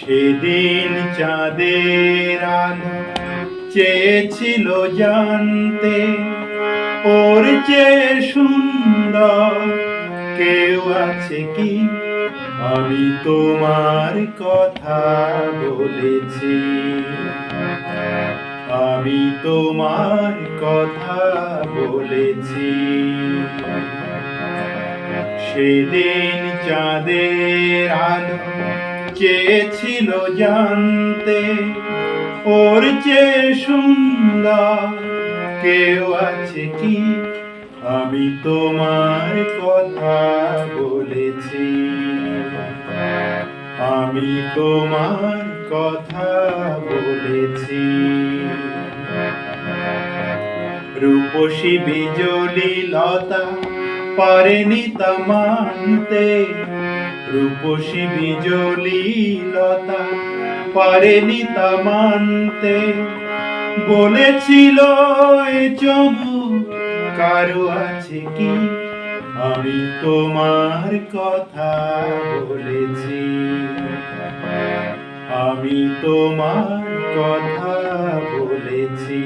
সেদিন চাঁদের আলো চেয়েছিল জানতে, ওর চেয়ে সুন্দর কেউ আছে কি? আমি তোমার কথা বলেছি, আমি তোমার কথা বলেছি। সেদিন চাঁদের আলো চেয়েছিল জানতে, ওর চেয়ে সুন্দর কেউ আছে কি? আমি তোমার কথা বলেছি, আমি তোমার কথা বলেছি। রূপসী বিজলি লতা পারেনি তা মানতে, রূপসী বিজলি লতা পারেনি তা মানতে। বলেছিল এ চমক কারো আছে কি? আমি তোমার কথা বলেছি, আমি তোমার কথা বলেছি।